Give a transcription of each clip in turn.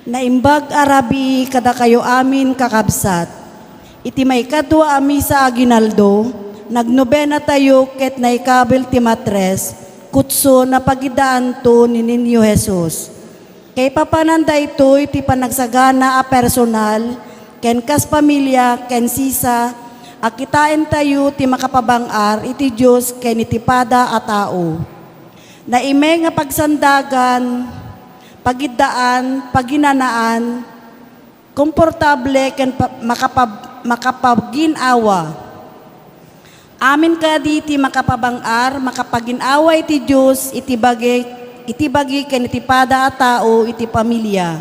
Naimbag arabi kada kayo amin kakabsat. Iti may kadwa ami sa aginaldo, nagnobena tayo ket naikabel ti matres, kutso na pagidaan to ni ninyo Jesus. Kay papananda ito iti panagsagana a personal, ken kas pamilya, ken sisa, akitain tayo ti makapabangar iti Diyos ken iti pada a tao. Naime nga pagsandagan, pagidaan, paginanaan, komportable ken makapaginawa. Amin kadi ti makapabangar, makapaginawa iti Diyos, iti bagi ken iti pada a tao, iti pamilya,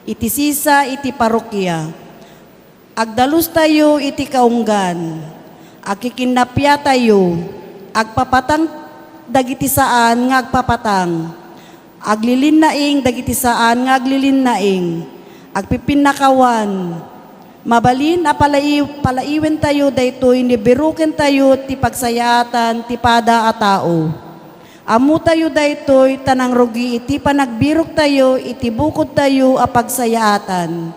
iti sisa, iti parokya. Agdalus tayo iti kaunggan, akikinapya tayo, agpapatang dagiti saan nga agpapatang, aglilinaing dagiti saan nga aglilinaing, agpipinakawan, mabalin a palaiwen tayo daytoy ni biruken tayo ti pagsayatan ti pada a tao. Amu tayo daytoy tanang rugi iti panagbirok tayo iti bukod tayo a pagsayaatan.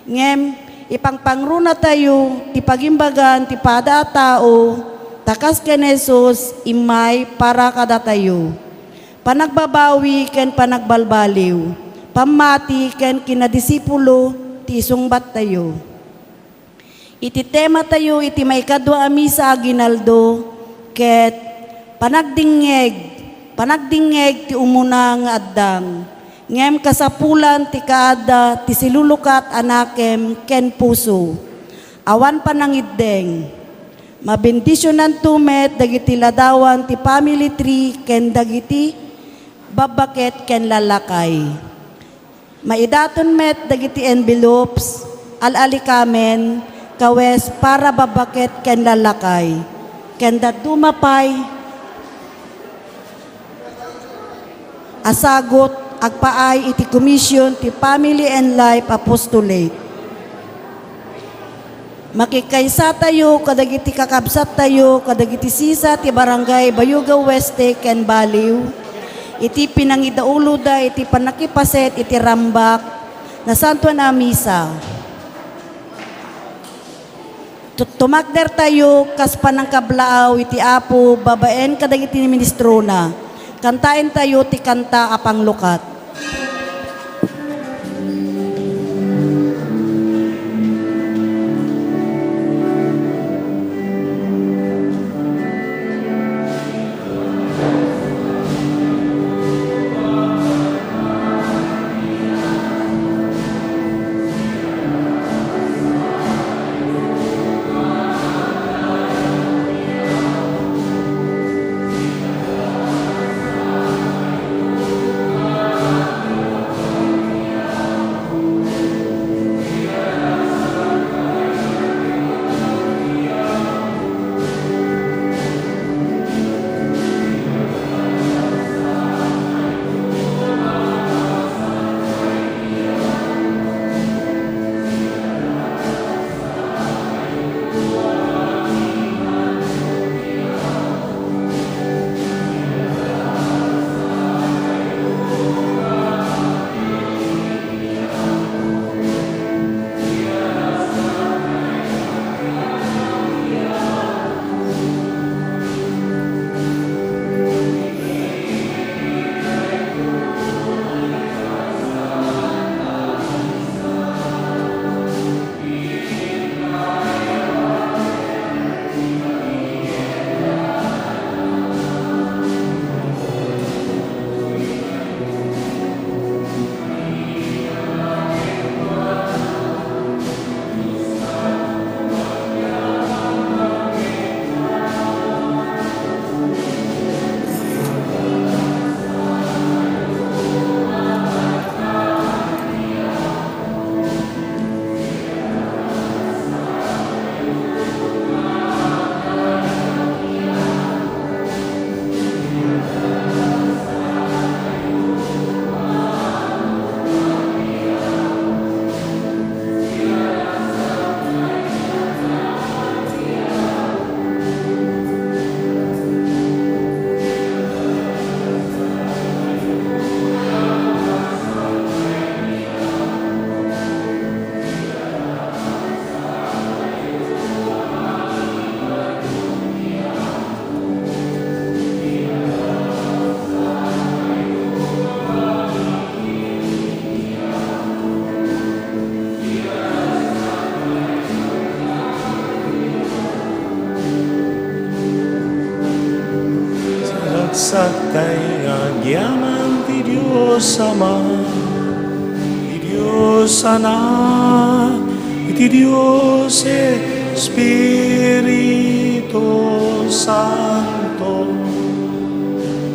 Ngem ipangpangruna tayo ti pagimbagan ti pada a tao, takas ken Jesus imay para kada tayo. Panagbabawi ken panagbalbaliw, pamati ken kinadisipulo ti sungbat tayo. Iti tema tayo iti may kadwa ami sa aginaldo, ket panagdingeg ti umuna nga addang. Ngem kasapulan ti kaada ti silulukat anakem ken puso. Awan panangiddeng. Mabendisyonan tumet dagiti ladawan ti family tree ken dagiti babaket ken lalakay. Maidaton met dagiti envelopes, alalikamen, kawes para babaket ken lalakay. Ken dadumapay, asagot agpaay iti komisyon ti Family and Life Apostolate. Makikaysa tayo, kadagiti kakabsat tayo, kadagiti sisa ti barangay Bayuga Weste ken Baliw, iti pinangidaulo da, iti panakipaset, iti rambak, na santo na misa. Tumakder tayo, kas panangkablaaw, iti apo, babaen kadagiti ni ministro na. Kantain tayo, ti kanta apang lukat. saktay ngagyaman ti Diyos Ama, ti Diyos Anak, iti Diyos Espiritu Santo.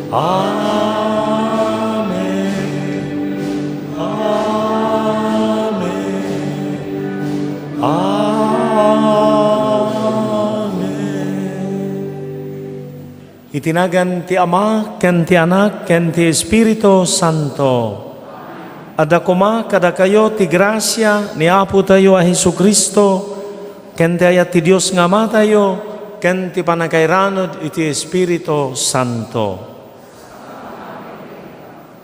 Amen. Amen. Amen. Itinagan ti Ama, ken ti Anak, ken ti Espiritu Santo. Ada kuma kada kayo ti grasya ni Apo tayo a Jesucristo, ken ti ayat ti Dios nga Ama tayo, ken ti panagkairanod iti Espiritu Santo.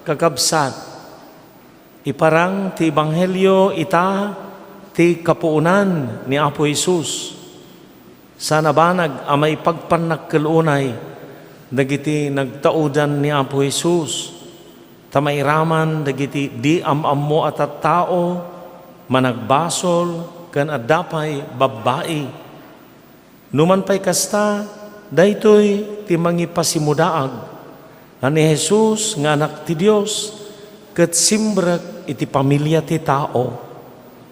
Kakabsat, iparang ti Ebanghelyo ita ti kapuunan ni Apo Jesus. Sana banag amay pagpanakkelunay dagiti nagtaudan ni Apo Jesus. Tamairaman dagiti di amammo at tao managbasol ken addapay babae. Numan pay kasta daytoy ti mangipasimudaag ani Jesus nga anak ti Dios ket simbrek iti pamilya ti tao.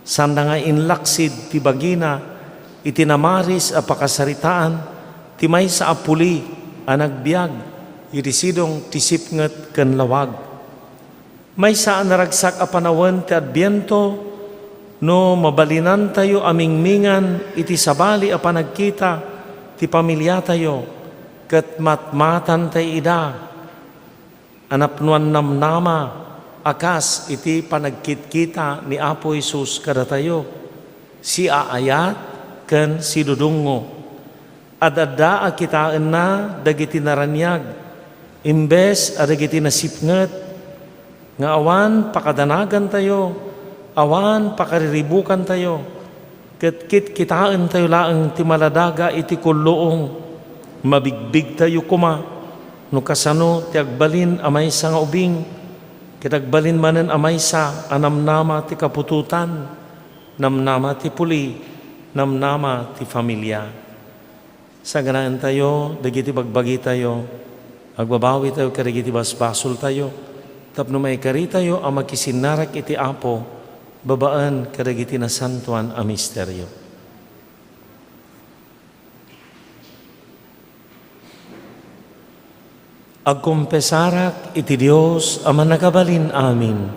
Sanda nga inlaksid ti bagina iti namaris a pakasaritaan ti maysa a puli a nagbiag iti sidong ti sipnget ken lawag. Maysa a naragsak a panawen ti Adbiento no mabalinan tayo amingmingan iti sabali a panagkita ti pamilya tayo ket matmatan tayo ida. Anapnuan namnama akas iti panagkitkita ni Apo Jesus kada tayo. Si aayat ken si dudungo. Adada a kitaan na dagiti naranyag. Imbes a dagiti nasipnget. Nga awan pakadanagan tayo. Awan pakariribukan tayo. Ket kitaan tayo laeng ti maladaga iti kulloong. Mabigbig tayo kuma. No kasano ti agbalin amay sa nga ubing, kitagbalin manen amay sa anamnama ti kapututan, namnama ti puli, namnama ti familia. Sa ganaan tayo, dagiti bagbagi tayo, agbabawi tayo kadagiti basbasol tayo, tapno may kari tayo ang makisinarak iti Apo, babaan kadagiti nasantuan a misteryo. Agkumpesarak iti Dios ama nagabalin amin,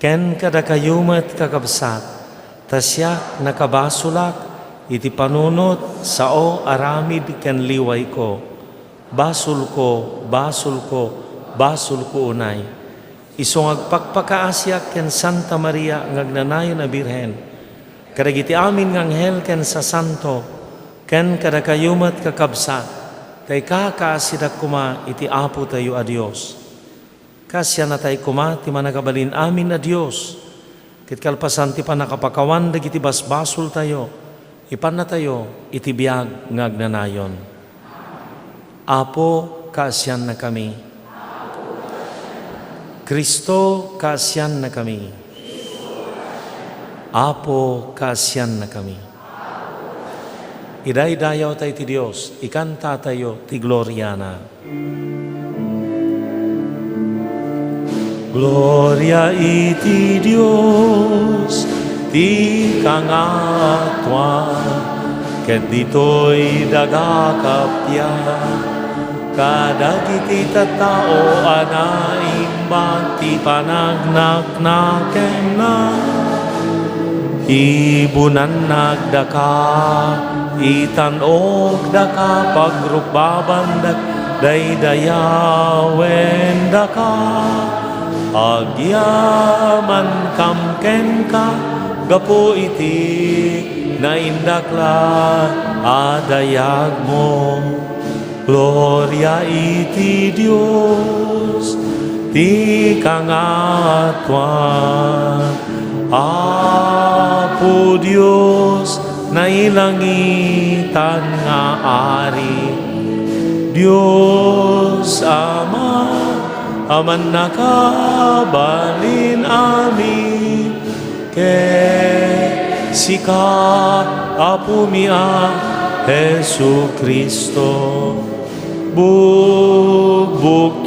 ken kada kayumet kakabsat, tasyak nakabasulak iti panunot sao aramid ken liway ko, basul ko, basul ko, basul ko unay. Isong agpakpakaasyak ken Santa Maria ngagnanayon na Birhen, kadagiti amin ng anghel ken sa santo, ken kada kayumet kakabsat, tay kakasidak kuma iti Apo tayo a Dios. Kasya na tayo kuma ti managabalin amin a Dios. Ket kalpasan ti panakapakawan dagiti basbasol tayo. Ipan na tayo iti biag ngagnanayon. Apo, kasyan na kami. Kristo, kasyan na kami. Apo, kasyan na kami. Idaydayaw tayo ti Diyos, ikanta tayo ti Gloria na. Gloria iti Diyos, ti kangatwa, ket dito'y dagakapya, kadagiti tattao anaimbag ti panagnaknaken na, ibunan nagdaka, itanog daka pagrukbabandag daydayawen daka agyaman kamken ka gapo iti naindakla adayag mo. Gloria iti Dios ti kangatwa Apo Dios nailangitan nga ari, Diyos Ama, aman nakabalin amin, sika Apo mia Jesu Kristo, bugbog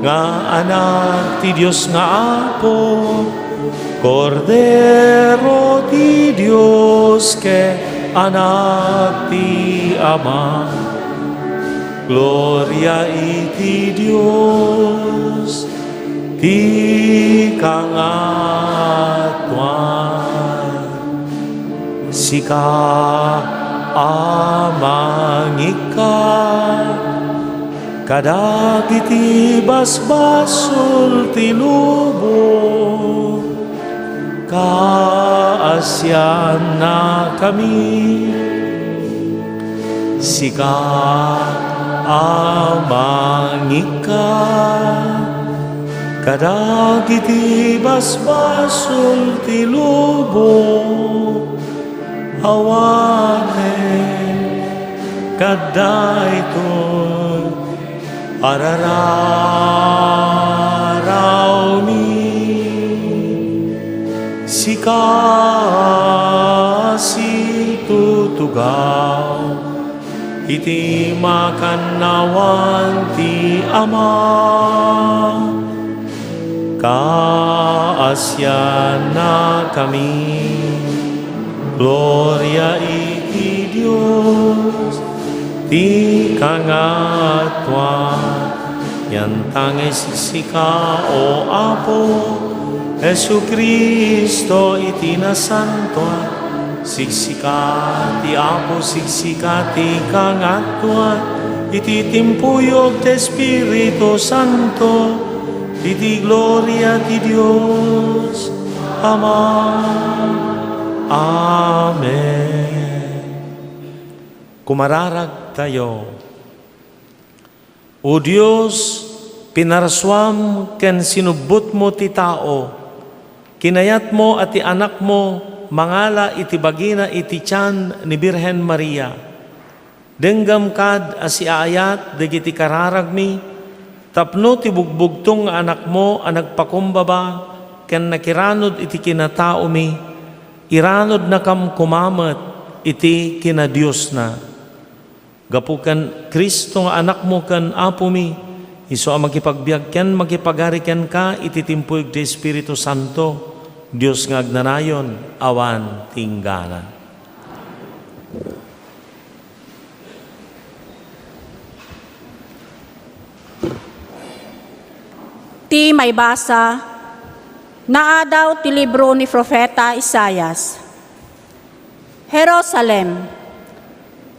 nga anak ti Dios nga Apo, Kordero ti Dios ke anak ti Ama, Gloria iti Dios, ti kangatuan, sika amang ikat, kadagiti basbasol ti lubong, kaasyan na kami, sika amang ikat, kadagiti basbasol ti lubong, awane kadaytoy arararaw mi, sika si tutugaw, iti makanawan ti Ama, kaasyan na kami, Gloria iti Dios, ti kangatuan, yan tangis sika o Apo, Jesu Kristo iti nasantuan, siksika ti Apo, siksika ti kangatuan, iti timpuyog ti Espiritu Santo, iti gloria ti Dios Ama. Amen. Kumararag tayo. O Diyos, pinaraswam ken sinubot mo ti tao, kinayat mo at ti anak mo, mangala iti bagina iti tiyan ni Birhen Maria. Denggam kad asiayat dagiti kararagmi, tapno ti bugbugtong nga anak mo ang nagpakumbaba, ken nakiranod iti kinatao mi, iranod na kam kumamat iti kinadiyos na. Gapukan Kristo nga anak mo kan Apo mi, iso ang magipagbiag ken magipagari ken ka iti timpuyog ti Espiritu Santo, Dios nga agnanayon awan tinggalan. Ti may basa, naadaw ti libro ni Profeta Isayas. Jerusalem,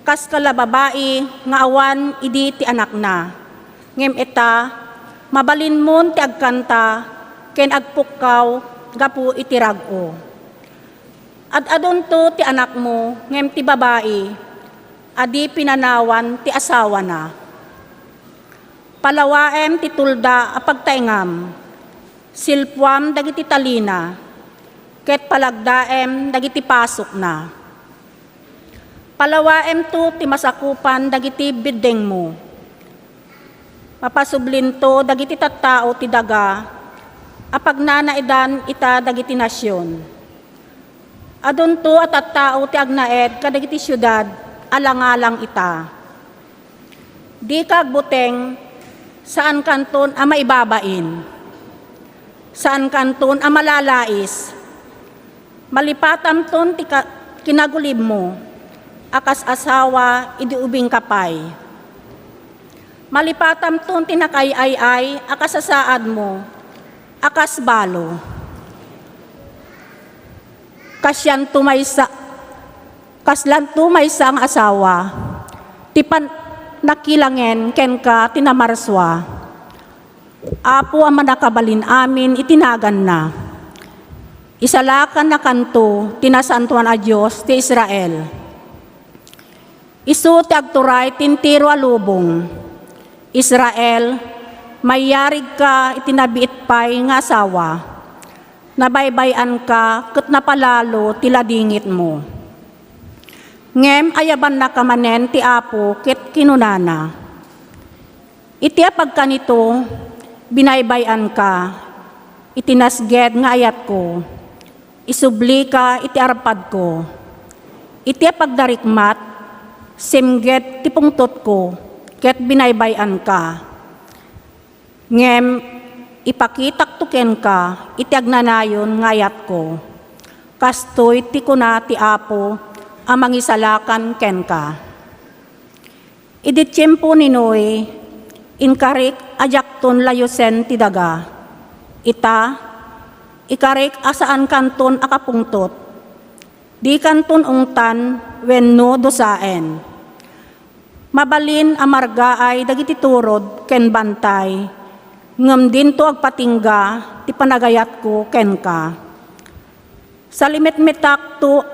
kas kalababai nga awan idi ti anak na, ngem eta, mabalin mon ti agkanta, ken agpukaw, gapu iti rag-o. Adadon to ti anak mo, ngem ti babai, adi pinanawan ti asawa na. Palawaem ti tulda apagtaingam, silpuam dagiti talina, ket palagdaem dagiti pasok na. Palawaem to ti masakupan dagiti biddeng mo. Mapasublin to dagiti tattao ti daga, apagnanaidan ita dagiti nasyon. Adun to at tattao ti agnaed kadagiti syudad, alangalang ita. Di kagbuteng, saan kanton ang maibabain? Saan kanton ang malalais? Malipatam ton ti kinagulib mo, akas asawa idi ubing kapay. Malipatam ton tinakay-ay-ay, akas asaad mo, akas balo. Kasyan tumaysa, kaslan tumaysa ang asawa, tipan nakilangen ken ka tinamarswa. Apo ang manakabalin amin itinagan na. Isalakan na kanto tinasantuan a Diyos ti Israel. Isu ti agturay tintiro a lubong. Israel, mayarig ka itinabiit pay nga asawa. Nabaybayan ka ket napalalo ti ladingit mo. Ngem ayaban na kamanen ti Apo ket kinunana. Iti apagkanito, binaybayan ka, itinasged nga ayat ko, isubli ka iti arpad ko. Iti apagdarikmat, simged ti pungtot ko, ket binaybayan ka. Ngem ipakitak tuken ka, iti agnanayon ngayat ko. Kastoy ti kuna ti Apo, amang isalakan ken ka. Idi tiyempo ni Noe, inkarik ajakton layosen ti daga. Ikarik asaan kanton akapungtot. Di kanton ungtan wenno dosaen. Mabalin amarga ay dagiti turod ken bantay. Ngem dinto agpatingga ti panagayat ko ken ka. Salimet-metak to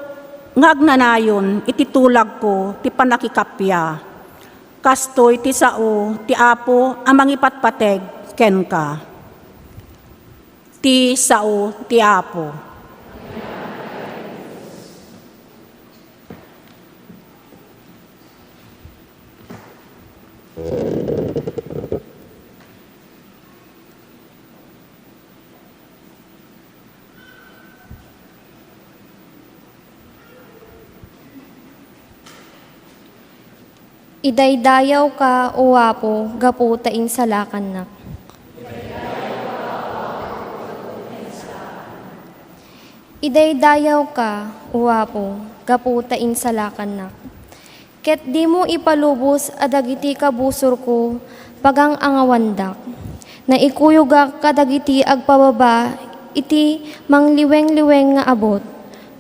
nga agnanayon iti tulag ko ti panakikapya. Kastoy ti sao ti Apo amang ipatpateg ken ka. Ti sao ti Apo. Idaydayaw ka, o Apo, gapu taing salakan nak. Idaydayaw ka, o Apo, gapu taing salakan nak. Ket di mo ipalubos adagiti kabusor ko pagang angawandak. Na ikuyugak kadagiti agpababa iti mangliweng-liweng nga abot.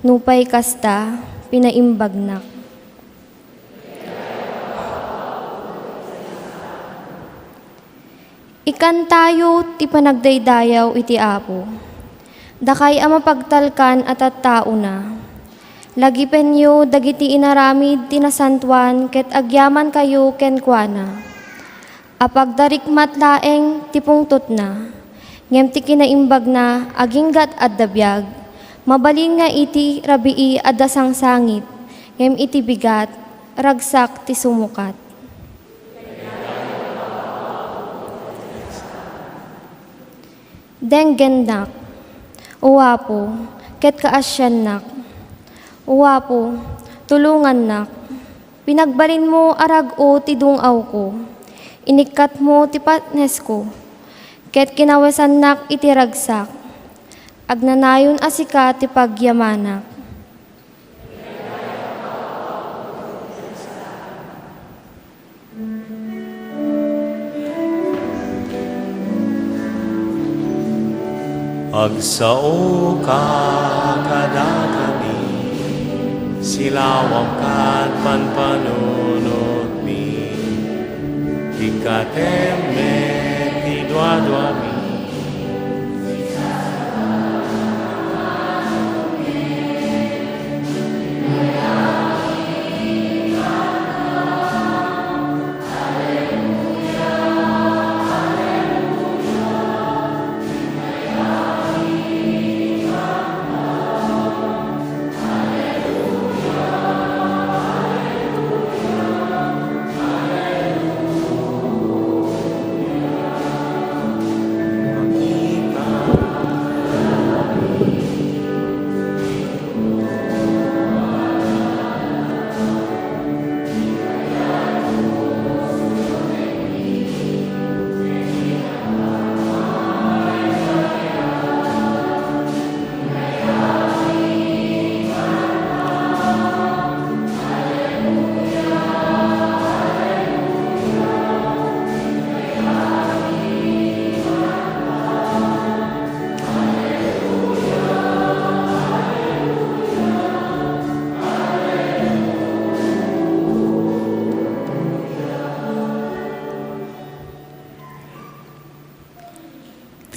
Nupay kasta pinaimbag nak. Ikan tayo ti panagdaydayaw iti Apo. Dakay ama pagtalkan at tao na. Lagi penyo dagiti inaramid tinasantuan ket agyaman kayo ken kuana. Apagdarikmat laeng ti pungtot na. Ngem ti kinaimbag na aginggat adda biag. Mabalin nga iti rabii adda sangsangit. Ngem iti bigat ragsak ti sumukat. Denggendak, o Apo, ket kaasyan nak. O Apo, tulungan nak. Pinagbalin mo arag o ti dungaw ko. Inikat mo ti patnes ko. Ket kinawesan nak iti ragsak. Agnanayon asika ti pagyamanak. Agsao ka kadakami, silawang kat panpanunot mi, ikateme ti dua-duami.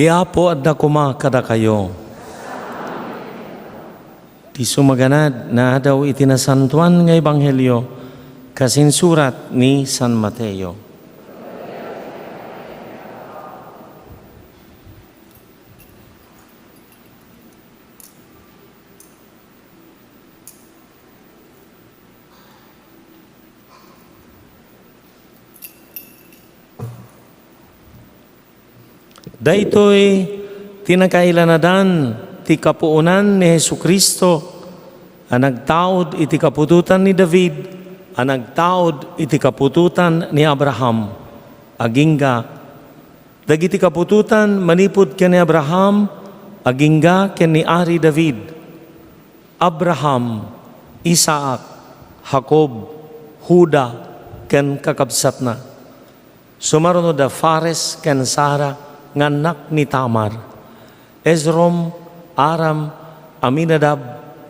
Ti Apo adda kuma kada kayo. Ti sumaganad na daw itinasantuan nga Ebanghelyo kasinsurat ni San Mateo. Daytoy tinakailanadan ti kapuunan ni Jesucristo ang nagtaod iti kapututan ni David, ang nagtaod iti kapututan ni Abraham, agingga Dagiti kapututan manipud ken ni Abraham agingga ken ni Ari David. Abraham, Isaac, Jacob, Huda ken kakabsatna. Sumaruno da Fares ken Sara nganak ni Tamar. Ezrom, Aram, Aminadab,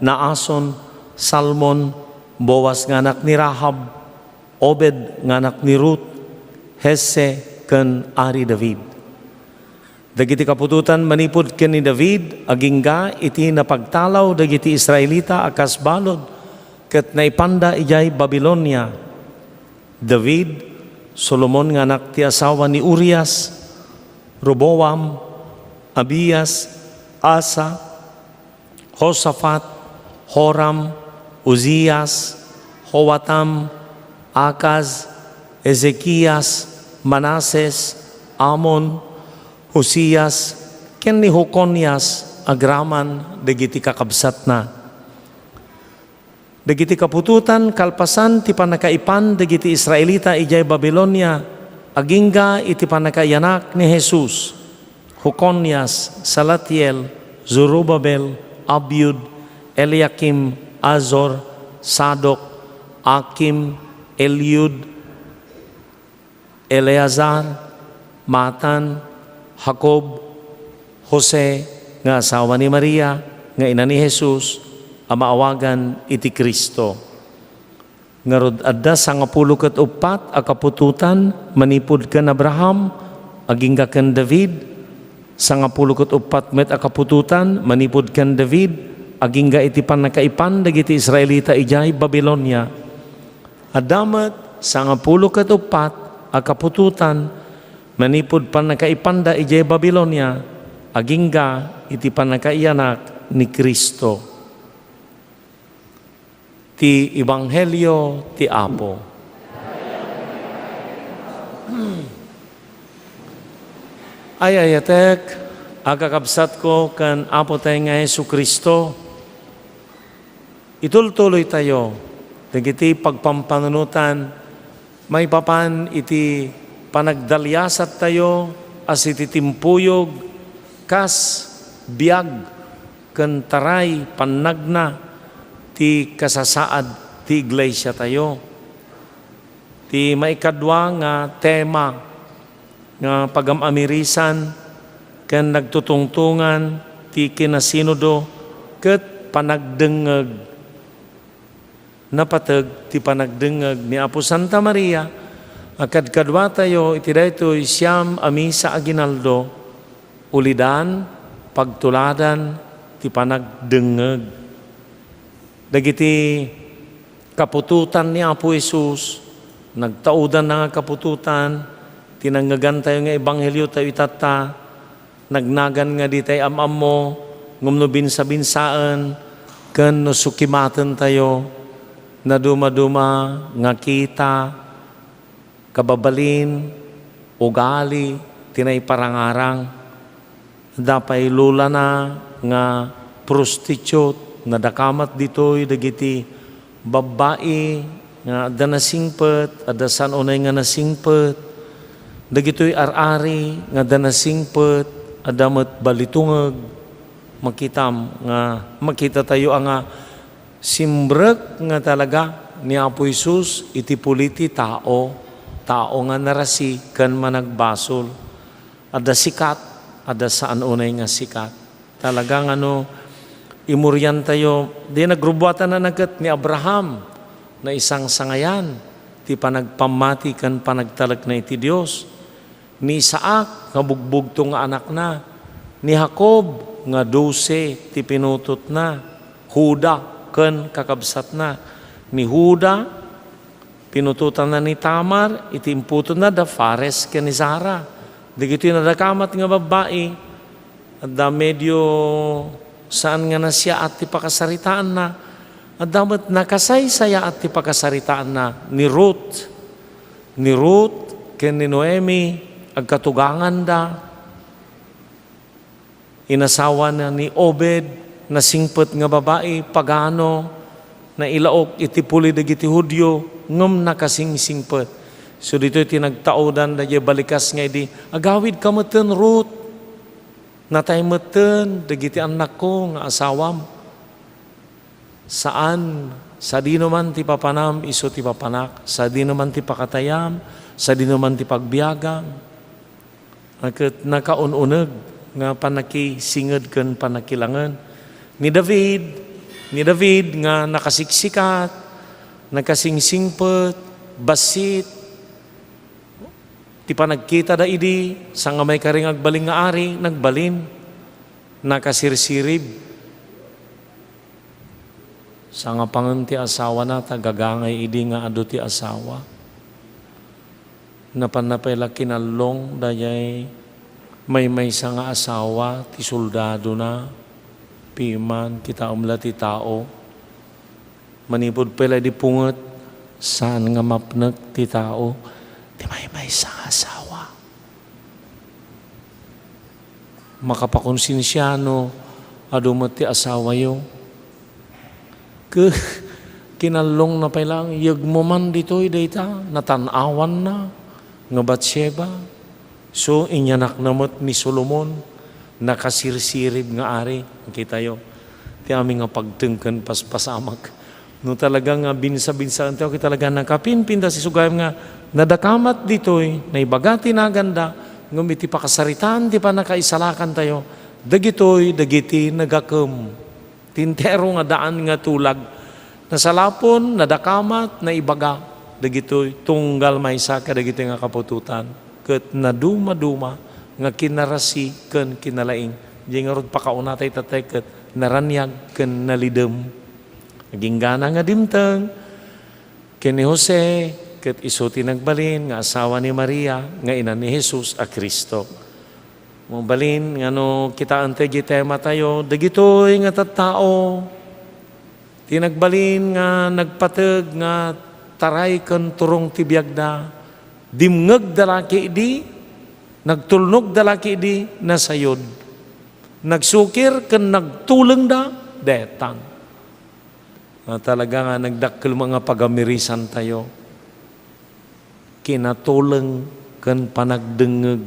Naason, Salmon, Boas nganak ni Rahab, Obed nganak ni Ruth, Hesse ken Ari David. Dagiti kapututan manipud ken ni David agingga iti napagtalaw dagiti Israelita akas balod ket naipanda ijay Babilonia. David, Solomon nga anak ti asawa ni Urias, Roboam, Abias, Asa, Hosafat, Horam, Uzias, Hoatam, Akaz, Ezekias, Manases, Amon, Hosias, ken ni Hokonias agraman dagiti kakabsat na. Dagiti kapututan kalpasan ti panakaipan dagiti Israelita ijay Babilonia agingga iti panakayanak ni Jesus. Hokonias, Salatiel, Zorobabel, Abiud, Eliakim, Azor, Sadok, Akim, Eliud, Eleazar, Matan, Jacob, Jose, nga asawa ni Maria, nga ina ni Jesus, amaawagan iti Kristo. Ngarod adda sangapulo ket upat a kapututan manipud ken Abraham agingga ken David, sangapulo ket upat met a kapututan manipud ken David agingga iti panakaipan dagiti Israelita ijay Babilonia. Adamet sangapulo ket upat a kapututan manipud panakaipanda ijay Babilonia agingga iti panakaiyanak ni Kristo. Ti Ebanghelyo ti Apo. Ayayatek agakabsat ko kan Apo tayo nga Yesu Kristo. Itultuloy tayo dagiti pagpampanunutan may papan iti panagdalyasat tayo as iti timpuyog kas biag ken taray pannagna ti kasasaad ti iglesia tayo. Ti maikadwa nga tema nga pagamamirisan ken nagtutungtungan ti kinasinodo ket panagdengeg. Napateg ti panagdengeg ni Apo Santa Maria akadkadwa tayo iti daytoy siyam a misa aginaldo ulidan pagtuladan ti panagdengeg. Dagiti kapututan ni Apo Jesus nagtaudan na nga kapututan tinanggagan tayo nga ebanghelyo tayo itata nagnagan nga di tayo amam mo ngumno binsa-binsaan ken no sukimaten tayo na duma-duma nga kita kababalin ugali tinay parangarang dapay lula na nga prostitute na dakamat ditoy dagiti babae nga ada nasingpet ada san unay nga nasingpet dagitoy arari nga ada nasingpet ada met balitungeg makita tayo nga simbrek nga talaga ni Apo Jesus iti puliti tao nga narasi ken managbasol ada sikat ada saan unay nga sikat talagang imuryan tayo di nagrubuatan na nagat ni Abraham na isang sangayan ti panagpamati ken panagtalek na iti Dios ni Isaac nga bugbugto nga anak na ni Jacob nga 12 ti pinutot na Huda ken kakabsat na ni Huda pinututan na ni Tamar itimputo na da Fares ken ni Zara digiti na dakamat nga babae adda medyo saan nga na siya at ti pakasaritaan na adamet nakasaysaya at ti pakasaritaan na ni Ruth ken ni Noemi agkatugangan da inasawa na ni Obed na singpet nga babae pagano na ilaok iti puli dagiti Hudyo ngem nakasingsingpet So dito tinagtaodan da balikas nga di agawid ka meten Ruth. Natay meten dagiti anak ko nga asawam. Saan? Sa di naman ti papanam iso ti papanak. Sa di naman ti pakatayam, sa di naman ti pagbiagam. Nakaununeg nga panakisinged ken panakilangan. Ni David nga nakasiksikat, nakasingsingpet, basit, ti panagkita da idi, sa nga may karing agbaling nga ari, nagbalin, nakasirsirib. Sa nga pangan ti asawa na, tagagangay idi nga ado ti asawa. Napanapela kinalong, dayay may sa nga asawa, ti soldado na, piman, kita umla ti tao. Manipod pala di punget, saan nga mapnek ti tao, di may sa asawa. Makapakonsinsyano, adumat ti asawa yo. Kinalong na pailang, yag mo man dito'y data, natanawan na, nga Batseba. So, inyanak namot ni Solomon, nakasirsirib nga ari. Kita yo, ti aming nga pagtengken paspasamak. No talaga nga binsa-binsa, tayo kita talaga nakapinpinda si sugayam nga, nadakamat dito'y, naibagati na ganda, ngumiti pa kasaritan, di pa nakaisalakan tayo, dagito'y, dagiti, nagakam. Tintero nga daan nga tulag, nasalapon, nadakamat, naibaga, dagito'y, tunggal maysa ka, dagito'y nga kapututan, ket naduma-duma, nga kinarasi, ken kinalaing, di nga rod pakaunatay tatay, ket naranyag, ken nalidem. Naging gana nga dimteng, kini Jose, ket iso tinagbalin, nga asawa ni Maria, nga ina ni Jesus a Kristo. Mabalin, nga no, kita ante tema tayo, dagitoy nga tattao, tinagbalin nga nagpateg, nga taray kan turong tibiyagda, dimngeg dalaki di, nagtulnog dalaki di, nasayod. Nagsukir, kan nagtuleng da, detan. Talaga nga nagdakkel mga pagamirisan tayo, kinatuleng kan panagdengeg,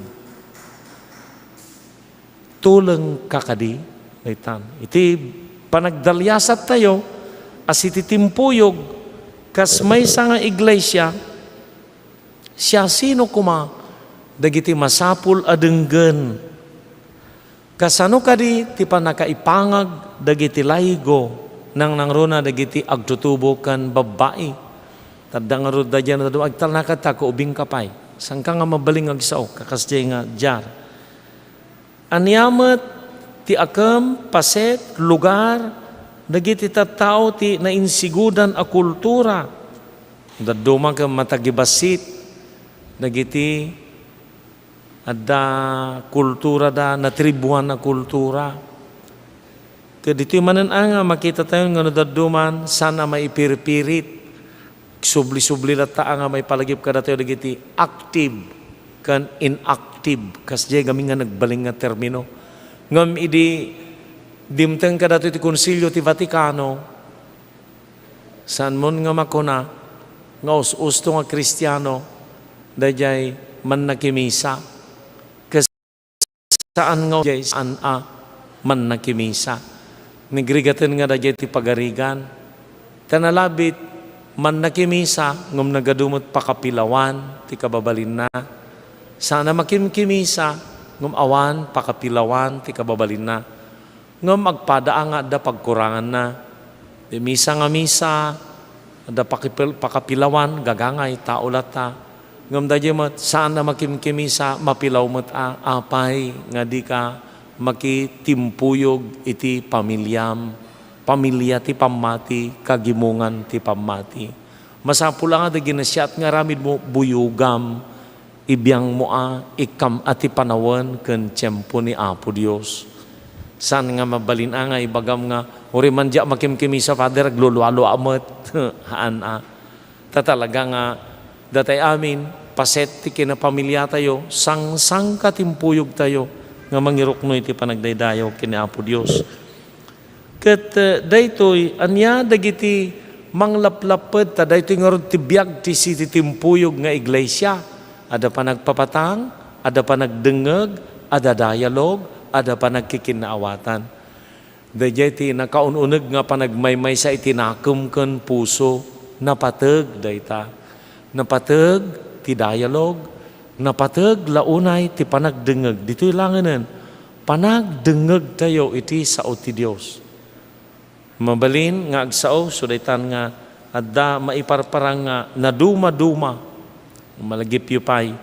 tuleng kakadi, daytan. Iti panagdalyasat tayo, as iti timpuyog, kas may nga iglesia, siya sino kuma, dagiti masapul adenggen, kasano kadi, ti panakaipangag, dagiti laygo, nang nangruna dagiti agtutubo kan babae. Tadang arod da dyan, agtal nakatako ubing kapay. Sangka nga mabaling agsao, kakasjay nga jar. Anyamat, ti akam, paset, lugar, dagiti tattao ti nainsigudan a kultura. Daduma ka matagibasit, dagiti adda kultura da, natribuan na kultura. Kaya dito manan nga makita tayo nga nadaduman, sana maipiripirit, subli-subli na taa nga may palagip ka na tayo dagiti active kan inactive. Kasi kami nga nagbaling nga termino. Ngam idi dimteng ka dato iti Konsilyo ti Vaticano, saan mon nga makuna, nga us-usto nga Kristiyano, dayay man nakimisa. Kasi saan nga dayay saan man nakimisa. Nigrigaten nga dayay ti pagarigan. Tanalabit, man nakimisa, ngum nagadumot pakapilawan, ti kababalin na. Sana makimkimisa, ngum awan, pakapilawan, ti kababalin na. Ngum agpadaan nga da pagkurangan na. Di misa nga misa, da pakapilawan, gagangay, taulata. Ngum dayay mat, saan na makimkimisa, mapilaw mat apay, nga di ka, makitimpuyog iti pamilya ti pamati, kagimungan ti pamati. Masapula nga da ginasyat nga ramid mo buyugam, ibiyang mo ikam ati panawan ken tiyempo ni Apo Dios. San nga mabalin nga ibagam nga uri man diya makimkimisa Father glulualo amet haan tatalaga nga datay amin paset ti kinapamilya tayo sang katimpuyog tayo nga mangirukno iti panagdaydayaw kini Apo Dios. Ket daytoy anya dagiti Manglaplapet, tada ito nga ron tibiyag ti siti timpuyog nga iglesia. Ada pa nagpapatang, ada pa nagdengeg, ada dialog, ada pa nagkikinaawatan. Dayjay ti nakaununeg nga panagmaymay sa itinakem ken puso, napateg dayta. Napateg ti dialog, napateg launay ti panagdengeg. Dito'y langanen, panagdengeg tayo iti sao ti Dios. Mabalin nga agsao, sudaytan nga adda maiparparang nga naduma-duma, malagip yupay,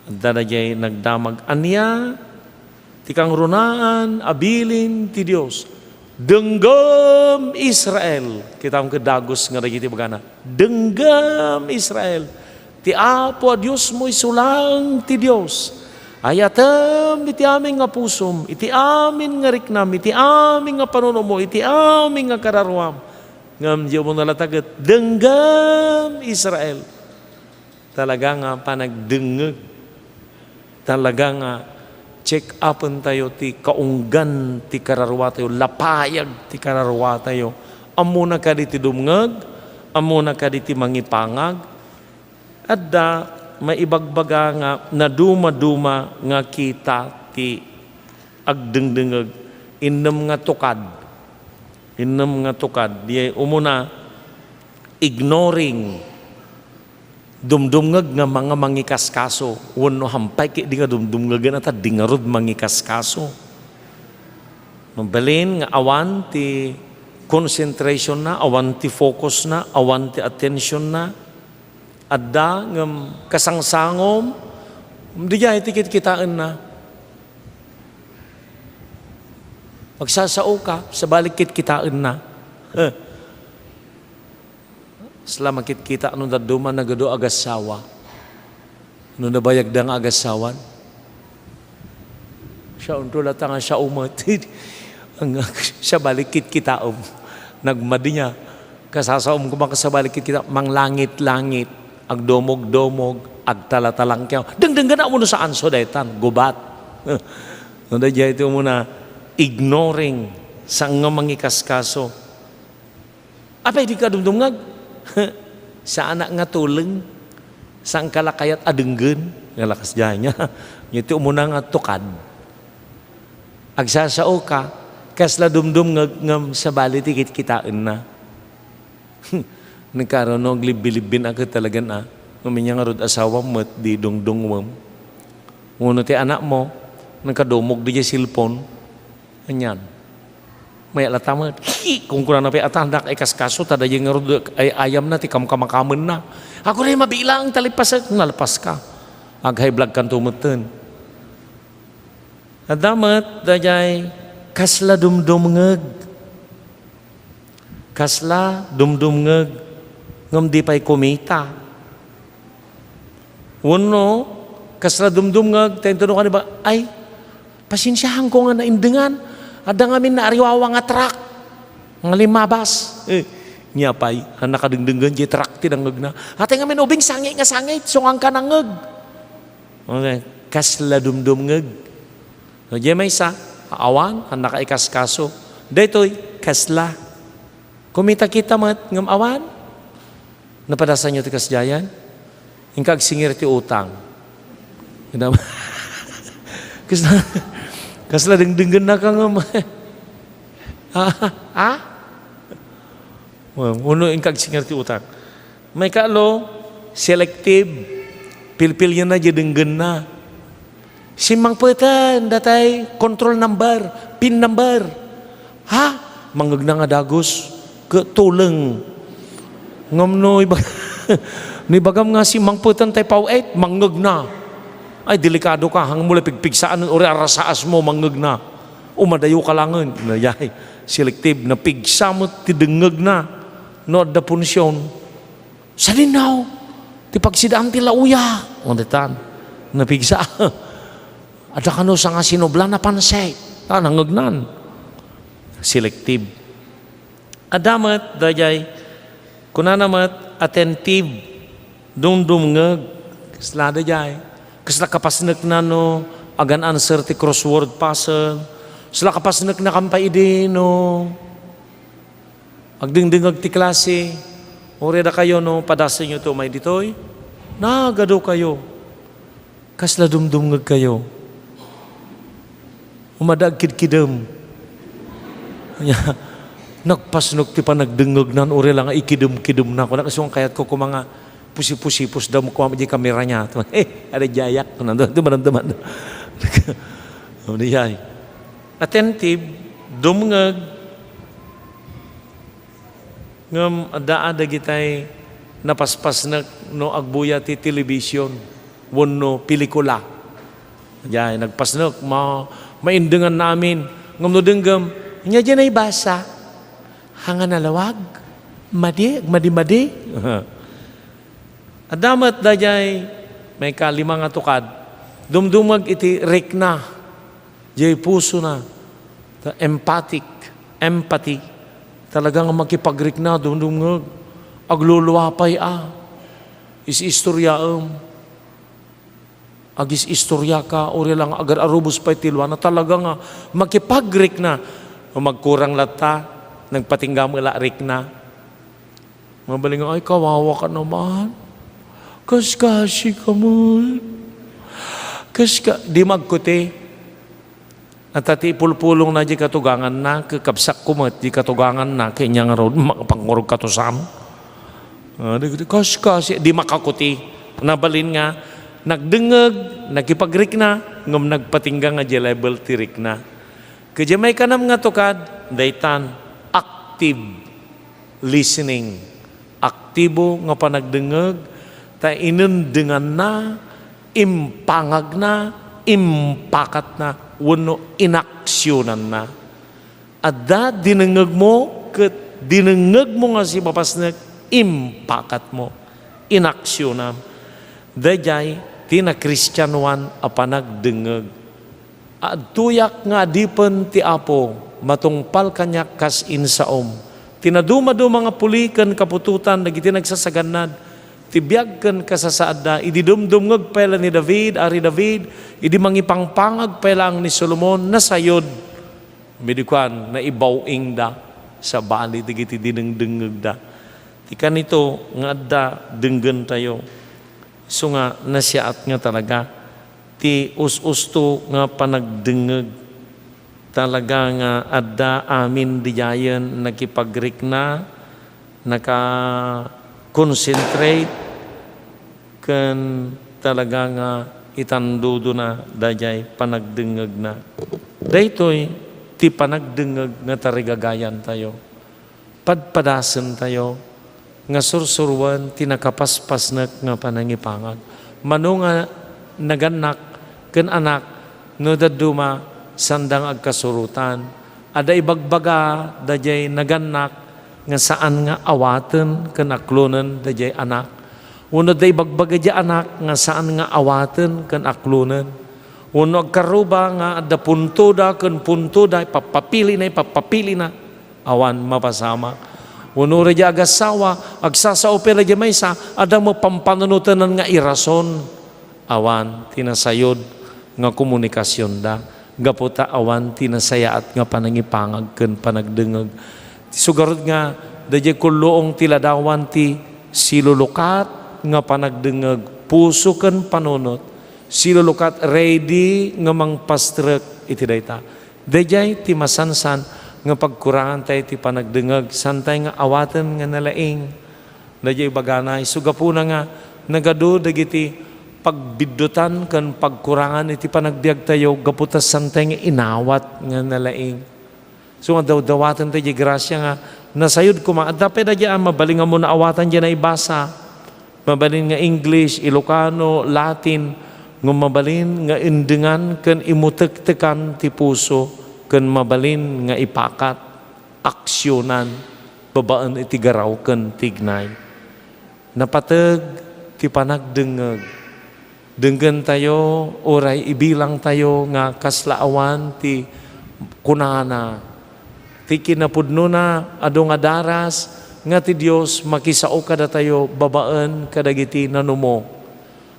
adda na jay nagdamag anya, ti kang runaan, abilin ti Dios. Denggam Israel. Kita ang kedagos nga iti bagana. Denggam Israel. Ti apo a Dios mo isulang ti Dios. Ayatem iti amin nga pusom, iti amin nga riknam, iti amin nga panunumo, iti amin nga kararuam. Ngam diyo mo nalatagat, denggam Israel. Talaga nga panagdengeg. Talaga nga check upon tayo ti kaunggan ti kararwa tayo, lapayag ti kararwa tayo. Amo na ka di ti dumngeg, amo na ka di ti mangipangag, adda maibagbaga nga naduma-duma nga kita ti agdengdengeg inem nga tukad. Inem nga tukad. Di umuna ignoring dumdumngeg nga mga mangikaskaso. Wano hampay ki di nga dumdumngegan at di nga rod mangikaskaso. Mabalin nga awan ti concentration na, awan ti focus na, awan ti attention na. Adda ngam kasangsangom, di jay tikit kitaan na. Magsasao ka, sa balik kit kitaan na. Selama kit kita anong daduma nagado agasawa. Ano nabayag da nga agasawan? Siya unto lata nga siya umatid. Siya balik kit kitaom. Nagmadi niya. Kasasaom ko bang kasabalik kit kita, manglangit-langit. Agdomog-domog, agtalatalang kyaw. Dengdeng na mo no sa anso daytan, gubat. Nanda dyan ito muna, ignoring sa nga mangikaskaso. Apay di ka dumdumngag? Sa anak nga tuleng, sa ang kalakayat adenggen, nga lakas dyan niya. Ito muna nga tukad. Agsasao ka, kasla dumdumngag ngam sa bali tikit kitaan na. Nagkaroon ng libilibin ako talaga na. Ngaminya nga rod asawa mo at di dong-dong mo. Nguno ti anak mo, nagkadumog di silpon. Anyan. May alataman. Kung kuna na pa atandak ay kaskaso, tada yung nga rod ay ayam na, ti kamkamakaman na. Ako rin mabilang talipas at nalapas ka. Aghay vlog kan tumutin. Adamat, dajay, kasla dumdumngeg. Kasla dumdumngeg. Ngam di pa'y kumita. Uno, kasla dumdumngag, tayo ka ba, ay, pasensyahan ko nga naindengan, ada ngamin na ariwawa nga trak, nga limabas. Nya pa'y, nakadengdengan, di trak tinangag na. Ate ngamin, ubing sangit nga sangit, sungang ka nangag. Okay, kasla dumdumngag. So, di may isa, awan, nakaikaskaso. Dito'y, kasla. Kumita kita mat, ngam awan, napadasan nyo ti kasjayan? Yung kagsingir ti utang. Kasla dengdengan na ka nga. Ha? Uno yung kagsingir ti utang. May kaalo, selective. Pilpil yan na, denggan na. Simang putan, datay, control number, pin number. Ha? Mangag na nga dagos. Tuleng. Ngam no, ibagam nga si mangputan tay pau 8, mangag na. Ay, delikado ka, hang mula pigpigsaan, ori arasaas mo, mangag na. Umadayo ka langan. Nayay, selective, na pigsa mo, tidengag na. No, da punsyon. Sa dinaw, ti pagsidaan ti lauya. Ondetan, napigsa. Ada ka no sa nga sinobla na pansay. Nangagnan. Selective. Adamat, dayay, kunanamat, attentive, dumdumngag, kaslada jay. Kasla kapasnak na no, agan answer ti crossword puzzle. Kasla kapasnak na kampay di no, agdingdingag ti klase. Uri da kayo no, padasin nyo to may ditoy. Nagado kayo. Kasla dumdumngag kayo. Umadag kidkidam. Nagpasnok ti pa nagdengag nan uri lang ikidum-kidum na ko. Nakasung kayat ko mga pusi-pusipus daw mo kuha di kamera niya. Ada jayak. Ito maramdaman. Attentive, dumngag, ngam ada gitay napaspas na no agbuya ti television, wano pelikula. Diyan, nagpasnok, maindengan namin, ngam no denggam, nya dyan ay basa, hanga nalawag, madi. Adamat dajay, may kalimang atukad, dumdumag iti rekna, jay puso na, empathy, talagang makipagrekna, dumdumag, agluluwapay agis istorya ka, ori lang agar arubos pa itilwa, na talagang makipagrekna, magkurang lata, nagpatinggam ila rekna, mabaling ay kawawa ka naman, kaskasi ka mo, di magkuti, at ati pulpulong na di katugangan na, kakabsak kumot, di katugangan na, kanya nga ron, makapangurog katusam. Kasi di makakuti. Nabalin nga, nagdengeg, nagipagrik na, ngam nagpatingga nga di level tirik na. Kaya may kanam nga tukad, daytan, active listening. Aktibo nga panagdengeg, ta inundengan na, impangag na, impakat na, wano inaksyonan na. Adda dinengeg mo, ket dinengeg mo nga si papasnek, impakat mo, inaksyonan. Dajay, tina Kristyanuan apanagdengeg. Tuyak nga dipen ti Apo, matungpal kanya kas insaom. Tinaduma-duma nga pulikan kapututan, nagiti nagsasaganad, tibiyagkan kasasaada, idi dumdumngeg pela ni David, ari David, idi mangipangpangag pela ang ni Solomon, nasayod, midikuan, na ibawing da, sa bali, digiti dinengdengeg da. Tika nito, nga adda, denggen tayo. So nga, nasyaat nga talaga, ti us-usto nga panagdengeg, talaga nga adda amin diyayen, nakipagrik na, naka-concentrate, kan talaga nga itandudo na, dajay panagdengeg na. Daytoy, ti panagdengeg nga tarigagayan tayo. Padpadasen tayo, nga sursurwan tinakapaspas nga panangipangag. Mano nga naganak ken anak no daduma sandang agkasurutan. Ada ibagbaga dajay naganak nga saan nga awaten ken aklunen dajay anak. Uno day bagbaga di anak nga saan nga awaten ken aklunen. Uno agkaruba nga ada puntoda ken puntoda papapili na awan mapasama. Uno reja agasawa, agsasaope reja maysa, ada mo pampanunutan nga irason. Awan, tinasayod nga komunikasyon da. Gaputa awan, tinasayaat nga panangipangag ken panagdengeg. Sugarod nga, dajay kulloong tiladawan ti silulukat nga panagdengeg, puso ken panunot. Silulukat ready nga mangpastrek iti dayta. Dajay ti masansan, nga pagkurangan tayo ti panagdengeg, santay nga awaten nga nalaing, dajay baganay, sugapuna nga, nagado dagiti pagbiddutan kan pagkurangan iti panagbiag tayo, gaputas santay nga inawat nga nalaing. So nga daw-dawatan tayo, grasya nga, nasayod ko mga, dapat na dyan, mabaling nga muna awatan dyan na ibasa, mabalin nga English, Ilocano, Latin, nga mabalin nga indengan kan imutek-tekan ti puso, ken mabalin nga ipakat, aksyonan, babaan iti garaw ken tignay. Napateg ti panagdengeg. Denggen tayo, oray ibilang tayo nga kaslaawan ti kunana. Ti kinapudno na ado nga daras nga ti Dios makisao kada tayo babaan kadagiti nanumo.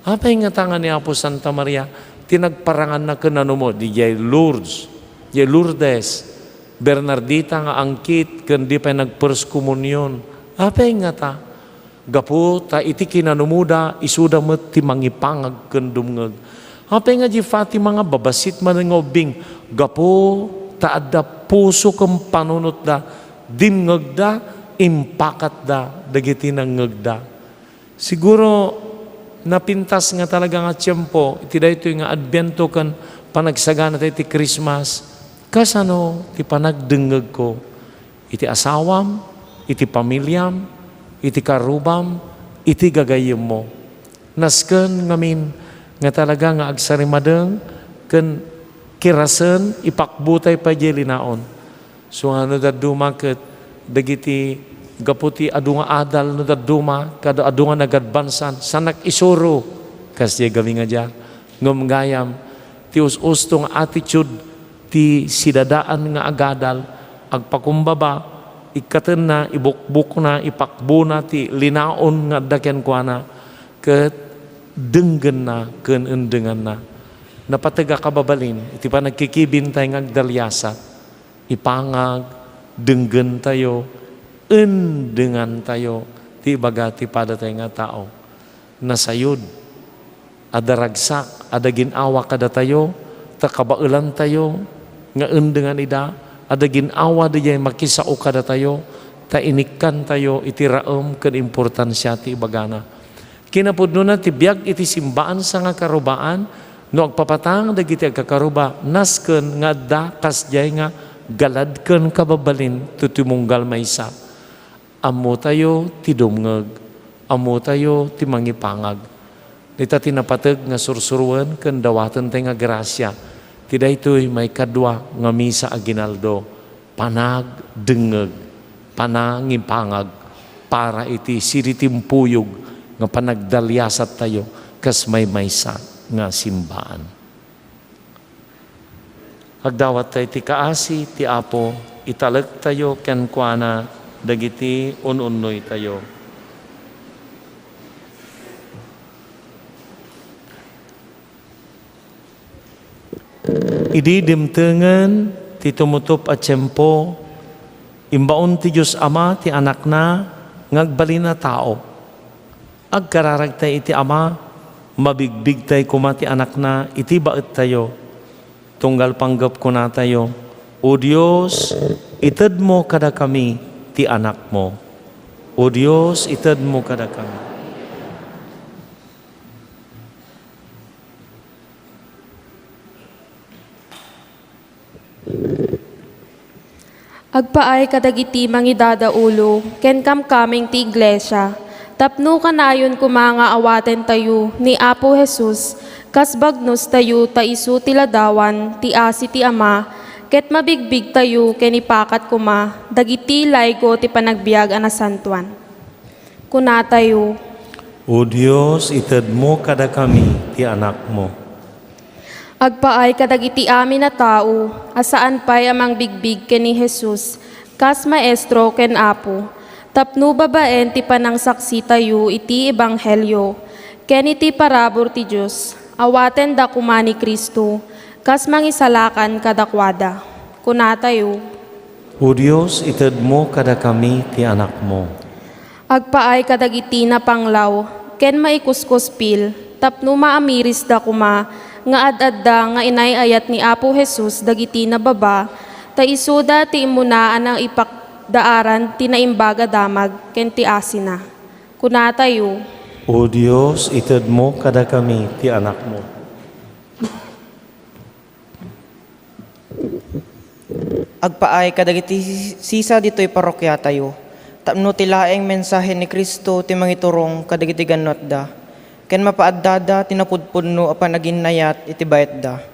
Apay nga tangan ni Apo Santa Maria, tinagparangan na ken nanumo di Lourdes, Bernardita nga angkit, kundi pa nag-first communion. Apay nga ta, Gapu ta iti kinanumuda isuda met ti mangipangag ken dumngeg. Hapay nga di fati mga babasit manangobing gapu ta adda puso ken panunot da dimngeg da impakat da dagiti nangngeg. Siguro napintas nga talaga nga tiyempo iti daytoy nga adbento ken panagsagana tayo ti Christmas kasano ti panagdengeg ko iti asawam, iti pamilyam, iti karubam, iti gagayem mo. Nasken ngamin nga talaga nga agsarimadeng ken kirasen ipakbutay pa jelinaon. So ano daduma ket dagiti gaputi adunga adal no daduma kada adunga nagadbansan sanak isuro kasya galing nga dia ngem gayam ti us-ustong attitude ti sidadaan nga agadal agpakumbaba ikaten na ibukbuk na ipakbo na ti linaon nga dakyan kuana ket denggen na ken endengan na napatega kababalin iti pa nagkikibintay nga agdalyasat ipangag denggen tayo endengan tayo ti baga ti padatay nga tao nasayod adaragsak ada ginawa kada tayo ta kabaulan tayo nga endengan ida ada ginawa dijay makisao kada tayo ta inikkan tayo iti raem ken importansya ti bagana kinapudno na ti biag iti simbaan sa nga karubaan no agpapatang dagiti agkakaruba nasken nga da kasjay nga galad ken kababalin tutumunggal maysa amo tayo ti dumngeg amo tayo ti mangipangag dita tinapateg nga sursuruan ken dawaten tay nga grasya ti daytoy may kadwa nga misa aginaldo panagdengeg panangipangag para iti siritimpuyog nga panagdalyasat tayo kas may maysa nga simbaan. Agdawat tayo ti kaasi ti Apo italag tayo ken kuana dagiti ununnoy tayo. Idi dimtengen ti tumutup a tiyempo imbaon ti Dios Ama ti anak na ngagbalin na tao agkararagtay iti Ama mabigbig tay kuma ti anak na iti baet tayo tunggal panggap ko na tayo o Diyos ited mo kada kami ti anak mo o Diyos ited mo kada kami. Agpaay kadagiti mangidadaulo, ken kamkaming ti iglesia, tapno kanayon kumanga awaten tayo ni Apo Jesus, kas bagnos tayo ta isu ti ladawan, ti asi ti Ama, ket mabigbig tayo ken ipakat kuma, dagiti laygo ti panagbiag a nasantuan. Kuna tayo, O Diyos, ited mo kada kami ti anak mo. agpaay kadagiti amin na tao, asaan pa'y amang bigbig ken ni Jesus, kas maestro ken Apo, tapno babaen ti panangsaksi tayo iti ebanghelyo, ken iti parabor ti Diyos, awaten da kuma ni Kristo, kas mangisalakan kadakwada. Kuna tayo, O Diyos, ited mo kada kami ti anak mo. agpaay kadagiti na panglaw, ken maikuskuspil, tapno maamiris da kuma, nga ad-adda nga inayayat ni Apo Jesus dagiti na baba, ta isuda ti imunaan ang ipakdaaran ti naimbaga damag ken ti asina. Kuna tayo, O Diyos, ited mo kada kami ti anak mo. Agpaay kadagiti sisa dito'y parokya tayo. Tapno ti laeng mensahe ni Kristo ti mangiturong kadagiti ganot da. Ken mapaaddada tinapudpudno a panaginayat iti bayet da.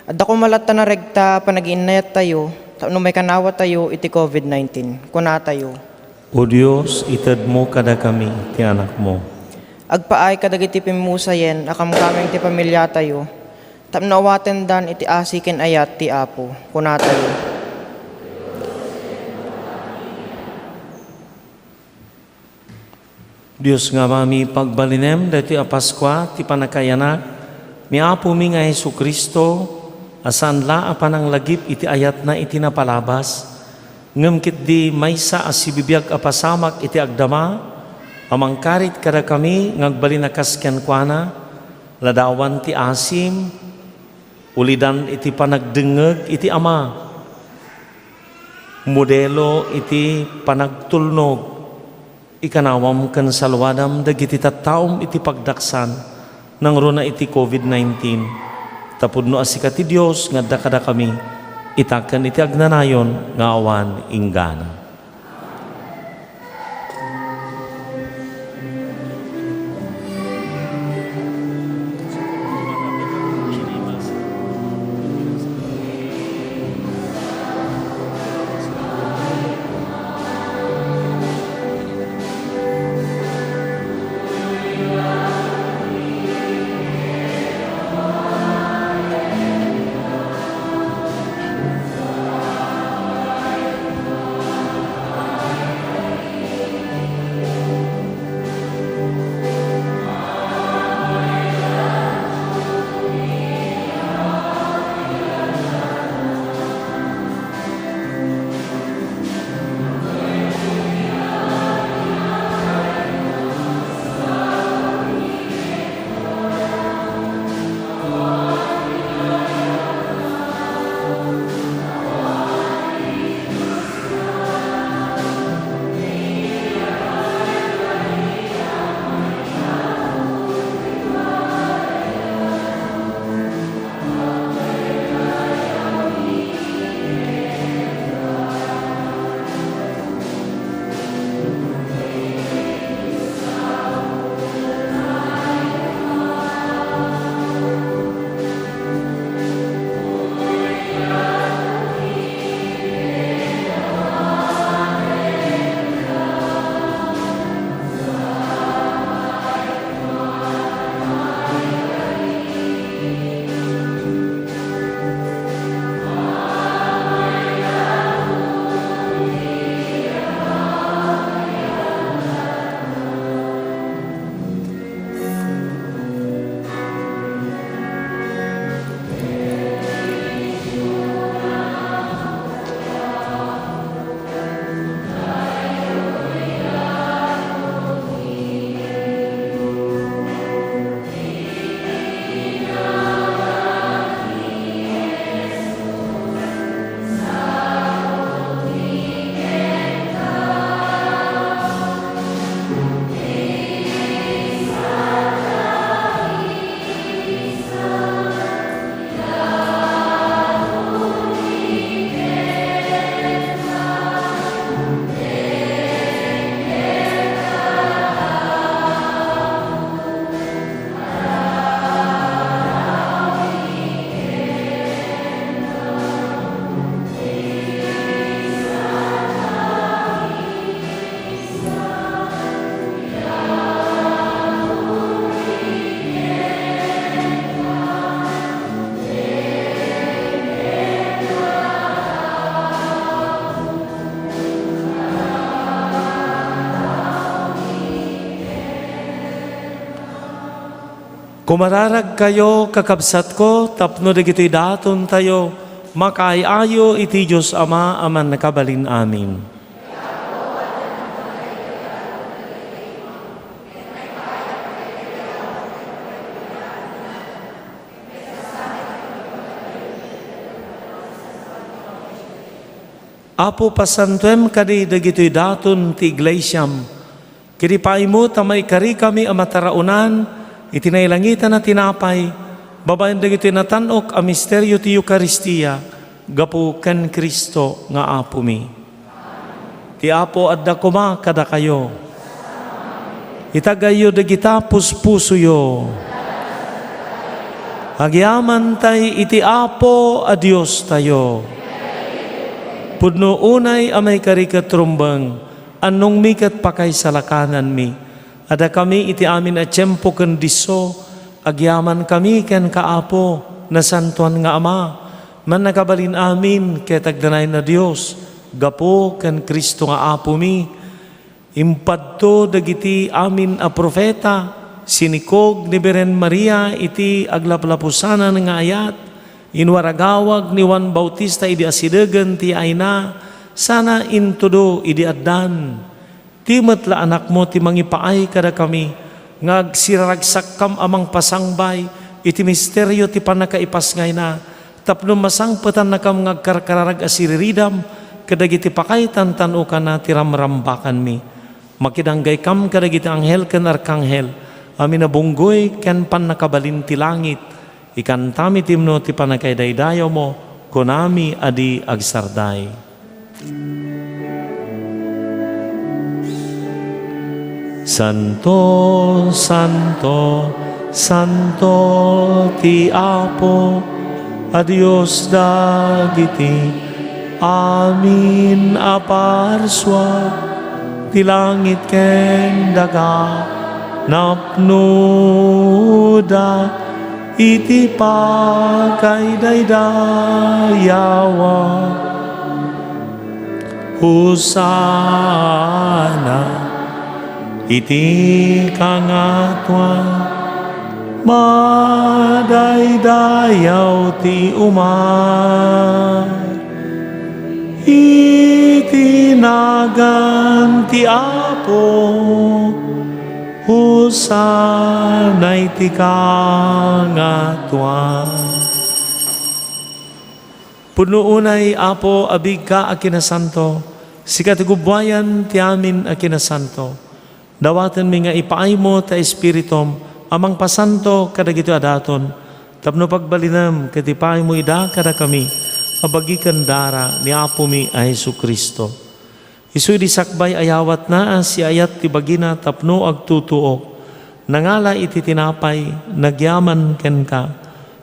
Adda ko malatta na regta panaginayat tayo, tapno may kanawa tayo iti COVID-19. Kuna tayo. O Diyos, ited mo kada kami ti anak mo. Agpaay kadagiti pimusayen akam kaming ti pamilya tayo. Tapno awaten dan iti asi ken ayat ti Apo. Kuna tayo. Diyos nga mami pagbalinem dati a Paskwa ti panakayanak mi Apo mi nga Hesu Kristo asan la a pananglagip iti ayat na iti napalabas ngem ket di maysa a sibibiyag a pasamak iti agdama Amangkarit kada kami ngagbalinakas ken kuana, ladawan ti asim, ulidan iti panagdengeg iti ama, modelo iti panagtulnog, ikanawam ken salwadam dagiti tattaom iti pagdaksan nang runa iti COVID-19. Tapudno asika ti Dios ngadda kada kami, itaken iti agnanayon nga awan inggana. Kumararag kayo, kakabsat ko, tapno dagito'y daton tayo, makaayayo iti Diyos Ama, aman nakabalin amin. Apo pasantuem kadi dagito'y daton ti iglesyam, kiri paimo tamay kari kami amataraunan, itinailangitan na tinapay, babayan dagito'y natanok a misteryo ti Eucharistia, gapu ken Kristo nga Apo mi. Ti Apo adda kuma kada kayo. Itagayo dagita puspusuyo. Agyaman tay iti Apo a Dios tayo. Pudno unay amay karikat trumbang, anong mikat pakay salakanan mi. Ada kami iti amin a tiyempo ken diso, agyaman kami ken kaapo, na santuan nga Ama, man nakabalin amin ket agdanay na Dios, gapo ken Kristo nga Apo mi. Impadto dagiti amin a profeta, sinikog ni Beren Maria iti aglaplapusanan nga ayat, inwaragawag ni Juan Bautista idi asidegan ti ayna, sana intudo idi addan. Ti metla anak mo ti mangipaay kada kami, ngag siraragsak kam amang pasangbay, iti misteryo ti panakaipasngay na, tapno masangpatan na kam ngagkarkararag asiriridam, kadagiti pakaitan tanu ka na ti ramrambakan mi. Makidanggay kam kadagiti anghel ken arkanghel, amin na bunggoy ken pan nakabalin ti langit, ikan tami timno ti panakaydaydayaw mo, konami adi agsarday. Santo, Santo, Santo ti Apo, a Dios dagiti, amin aparswa, ti langit ken daga, napnuda, iti pakaydayawa, Husana, iti kangatwa, madaydayaw ti umar, iti nagan ti Apo, Husana iti kangatwa. Puno unay Apo abig ka akinasanto, sikat gubwayan ti amin akinasanto. Dawatan mi nga ipaay mo ta espiritom, amang pasanto kadagito adaton, tapno pagbalinam katipaay mo ida kada kami, abagikan dara ni Apo mi a Hesu Kristo. Isuy di sakbay ayawat na si ayat ti bagina tapno agtutuok, nangala iti tinapay, nagyaman ken ka,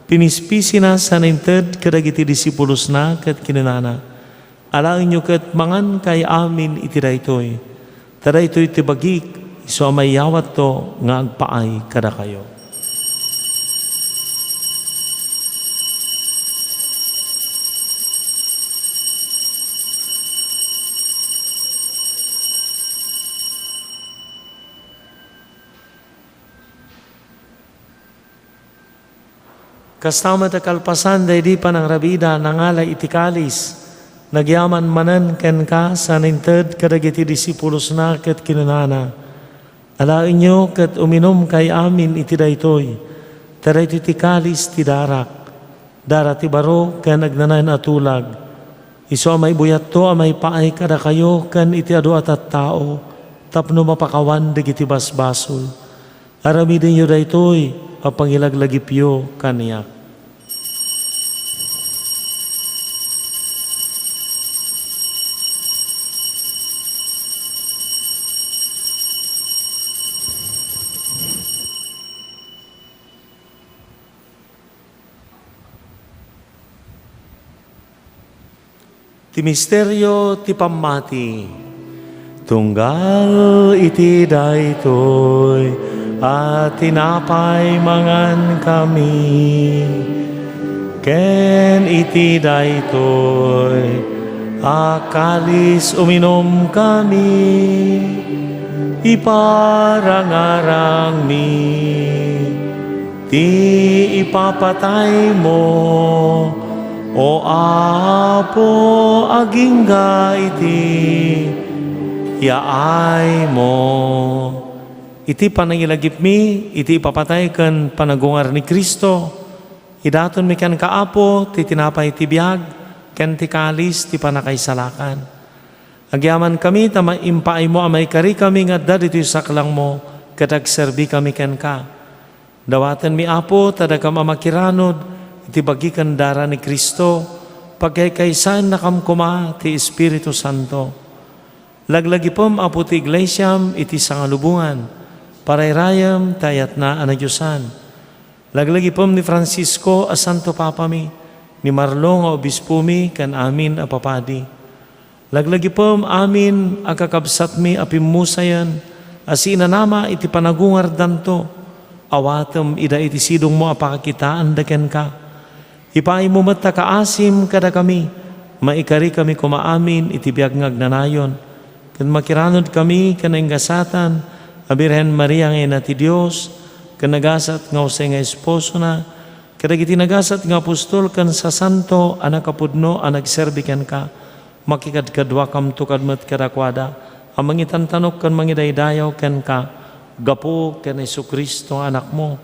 pinispisi na sa nainted kadagiti disipulos na ket kinanana, alain nyo ket mangan kay amin iti daytoy, tadaytoy ti bagik, iso may yawat to nga agpaay kada kayo. Kasama ta kalpasan day di pa ng rabida nangalay itikalis, nagyaman manan ken ka sa ninted kadagiti disipulos na ket kinanana. Alain nyo ket uminom kay amin iti daytoy, taray ti kalis ti darak, dara ti baro ken agnanayan atulag, iso amay buyat to amay paay kada kayo ken iti adu at tao, tapno mapakawan digiti basbasol, aramidin nyo daytoy, papangilaglagipyo kaniyak. Ti misteryo ti pamati, tunggal iti daytoy, at tinapay mangan kami, ken iti daytoy, akalis uminom kami, iparangarang mi, ti ipapatay mo, o Apo agingga iti yaay mo. Iti panangilagip mi, iti ipapatay kan panagungar ni Kristo. Idaton mi kan kaapo, ti tinapay ti biyag, ken ti kalis ti panakaisalakan. Agyaman kami, tama impaay mo amay kari kami nga dito saklang mo, katagserbi kami ken ka. Dawatan mi Apo, tadagam amakiranod, iti bagikan dara ni Kristo, pagkaykaysan nakamkuma ti Espiritu Santo. Laglagipom Apo ti Iglesiam iti sangalubungan, parayrayam tayat na anadyusan. Laglagipom ni Francisco a Santo Papa mi, ni Marlong a Obispo mi, kan amin a papadi. Laglagipom amin a kakabsat mi a pimusayan, as inanama iti panagungar danto, awatem ida iti sidong mo a pakakitaan daken ka. Ipaay mo mat kaasim kada kami, maikari kami kumaamin iti biyag ngagnanayon, kan makiranod kami kananggasatan, a Birhen Maria nga ina ti Dios, kan nagasat nga usay nga esposo na, kadagiti nagasat nga apostol kan sa santo, anak kapudno, anak serbikan ka, makikadkadwa kam tukad mat kadakwada, ang mangitantanok kan mangidaydayaw ken ka, gapo ken Jesucristo anak mo.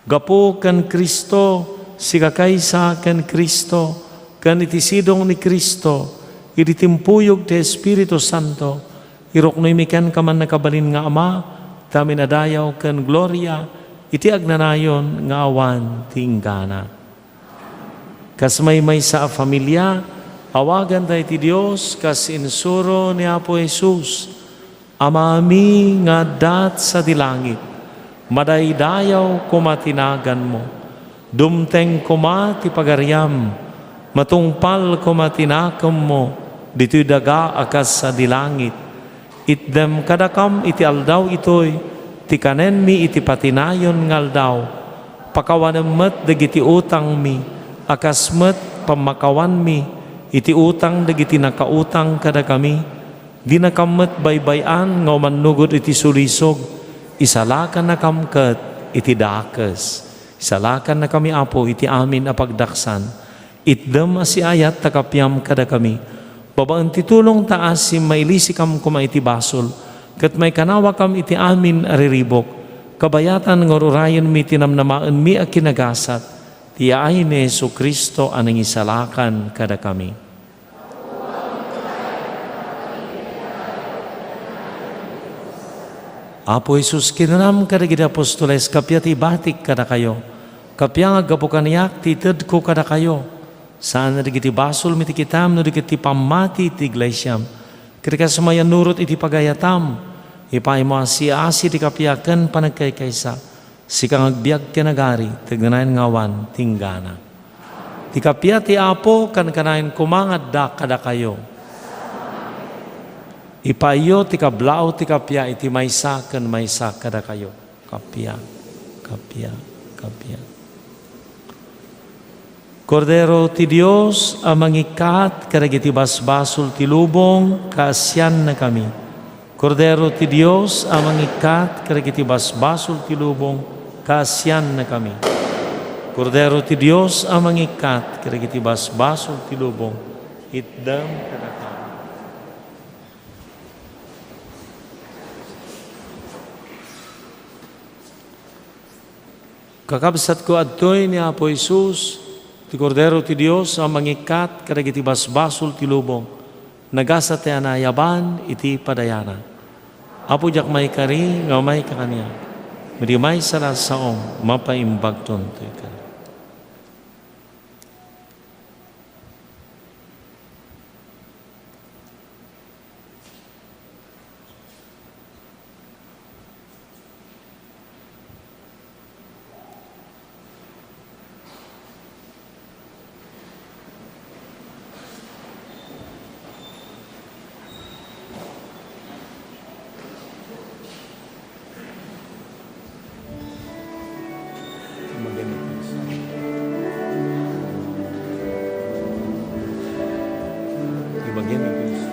Gapo ken Kristo, sikakaysa ken Kristo, ken itisidong ni Kristo, itimpuyog ti Espiritu Santo, iroknoy mi ken kaman nakabalin nga Ama, tamin adayaw ken gloria, iti agnanayon nga awan tinggana. Kas may sa familia, awagan tayo ti Diyos, kas insuro ni Apo Jesus, Amami nga dat sa dilangit, madaydayaw kumatinagan mo, dumteng kuma ti pagaryam, matungpal kumatinakam mo, dito'y daga akas sa dilangit, itdem kadakam iti aldaw itoy, ti kanen mi iti patinayon ng aldaw, pakawanem met dagiti utang mi, akas met pamakawan mi, iti utang dagiti nakautang kada kami, di nakamet baybayan nga manugod iti sulisog, isalakan na kamket iti dakes, isalakan na kami Apo iti amin apagdaksan, itdem asi ayat takapyam kada kami, babaan ti tulong taas si mailisikam kuma iti basol, ket may kanawa kam iti amin ariribok, kabayatan nga rurayan mi tinamnamaan mi a kinagasat, tiyaay ni Jesucristo anang isalakan kada kami. Apo Jesus, kinanam kada gid apostoles, kapya ti batik kada kayo, kapya nga gapukaniyak ti ted ko kada kayo, saan na digiti basol miti kitam, no digiti pamati ti iglesyam, kaya samayan nurot iti pagayatam, ipay mo asi ti kapyakan panagkaykaysa, sikang agbiag kinagari, tignayan ngawan, tinggana. Ti kapya ti Apo, kanayin kumangad da kada kayo. Ipayo ti kablao ti kapya, iti maysa kan maysa kada kayo. Kapya, kapya, kapya. Kordero ti Dios, amang ikat, karagiti basbasol ti lubong, kaasyan na kami. Kordero ti Dios, amang ikat, karagiti basbasol ti lubong, kaasyan na kami. Kordero ti Dios, amang ikat, karagiti basbasol ti lubong, itdam kada kami. Kakabsat ko adtoy ni Apo Jesus, ti Kordero ti Dios, ang mangikat, karagiti basbasol ti lubong, nagasa ti anayaban, iti padayana. Apo jak may kari, nga may kakanya, medimay saras saong, mapaimbagton ti kari. Ibagyan ni Kristo.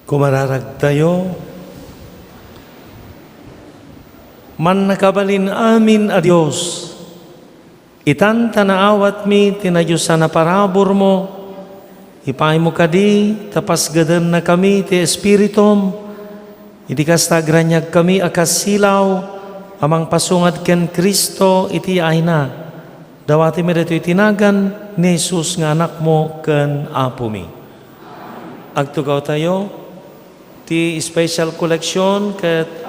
Kumararag tayo. Man nakabalin amin a Diyos, itan tanaawat mi tinayo sa naparabor mo, ipay mo kadi, tapas gadan na kami ti Espiritom, iti kastagranyag kami akas silaw, amang pasungad ken Kristo iti ay na. Dawati mi dito itinagan ni Jesus nga anak mo ken apo mi. Agtugaw tayo, ti special collection ket